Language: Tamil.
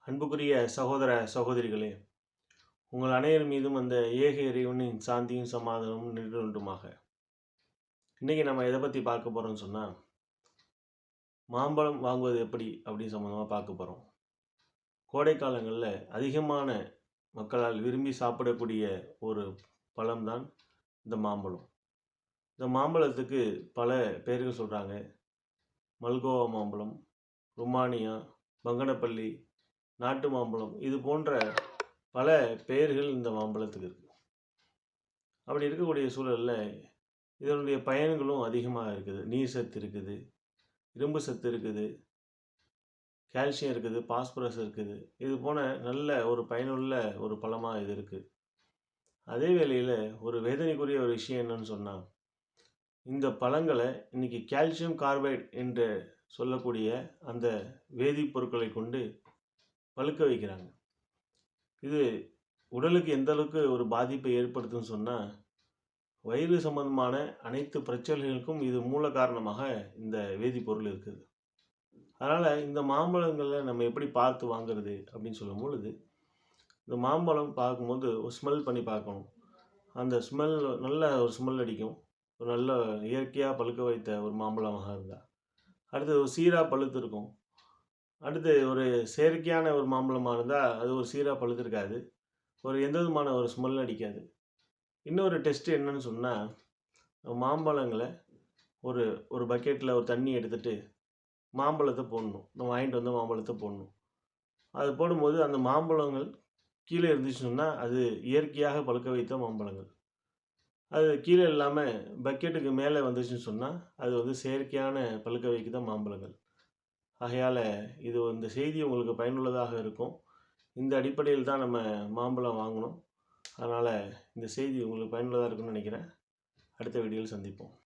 அன்புக்குரிய சகோதர சகோதரிகளே, உங்கள் அனைவர் மீதும் அந்த ஏக இறைவனின் சாந்தியும் சமாதானமும் நின்றுண்டுமாக. இன்றைக்கி நம்ம எதை பற்றி பார்க்க போகிறோம்னு சொன்னால், மாம்பழம் வாங்குவது எப்படி அப்படின்னு சம்மந்தமாக பார்க்க போகிறோம். கோடை காலங்களில் அதிகமான மக்களால் விரும்பி சாப்பிடக்கூடிய ஒரு பழம்தான் இந்த மாம்பழம். இந்த மாம்பழத்துக்கு பல பெயர்கள் சொல்கிறாங்க. மல்கோவா மாம்பழம், ருமானியா, பங்கனப்பள்ளி, நாட்டு மாம்பழம், இது போன்ற பல பெயர்கள் இந்த மாம்பழத்துக்கு இருக்குது. அப்படி இருக்கக்கூடிய சூழலில் இதனுடைய பயன்களும் அதிகமாக இருக்குது. நீர் சத்து இருக்குது, இரும்பு சத்து இருக்குது, கால்சியம் இருக்குது, பாஸ்பரஸ் இருக்குது. இது போன நல்ல ஒரு பயனுள்ள ஒரு பழமாக இது இருக்குது. அதே வேளையில் ஒரு வேதனைக்குரிய ஒரு விஷயம் என்னன்னு சொன்னால், இந்த பழங்களை இன்றைக்கி கால்சியம் கார்பைட் என்று சொல்லக்கூடிய அந்த வேதிப்பொருட்களை கொண்டு பழுக்க வைக்கிறாங்க. இது உடலுக்கு எந்த அளவுக்கு ஒரு பாதிப்பை ஏற்படுத்தும்னு சொன்னால், வயிறு சம்பந்தமான அனைத்து பிரச்சனைகளுக்கும் இது மூல காரணமாக இந்த வேதிப்பொருள் இருக்குது. அதனால் இந்த மாம்பழங்களை நம்ம எப்படி பார்த்து வாங்கிறது அப்படின்னு சொல்லும் பொழுது, இந்த மாம்பழம் பார்க்கும்போது ஒரு ஸ்மெல் பண்ணி பார்க்கணும். அந்த ஸ்மெல் நல்ல ஒரு ஸ்மெல் அடிக்கும். ஒரு நல்ல இயற்கையாக பழுக்க வைத்த ஒரு மாம்பழமாக இருந்தால். அடுத்து ஒரு சீராக பழுத்து இருக்கும். அடுத்து ஒரு செயற்கையான ஒரு மாம்பழமாக இருந்தால் அது ஒரு சீராக பழுத்திருக்காது, ஒரு எந்த விதமான ஒரு ஸ்மெல் அடிக்காது. இன்னொரு டெஸ்ட்டு என்னன்னு சொன்னால், மாம்பழங்களை ஒரு ஒரு பக்கெட்டில் ஒரு தண்ணி எடுத்துகிட்டு மாம்பழத்தை போடணும். நம்ம வாங்கிட்டு வந்த மாம்பழத்தை போடணும். அது போடும்போது அந்த மாம்பழங்கள் கீழே இருந்துச்சுன்னு சொன்னால் அது இயற்கையாக பழுக்க வைத்த மாம்பழங்கள். அது கீழே இல்லாமல் பக்கெட்டுக்கு மேலே வந்துச்சுன்னு சொன்னால் அது வந்து செயற்கையான பழுக்க வைக்கிற மாம்பழங்கள். ஆகையால் இந்த செய்தி உங்களுக்கு பயனுள்ளதாக இருக்கும். இந்த அடிப்படையில் தான் நம்ம மாம்பழம் வாங்கணும். அதனால் இந்த செய்தி உங்களுக்கு பயனுள்ளதாக இருக்குன்னு நினைக்கிறேன். அடுத்த வீடியோவில் சந்திப்போம்.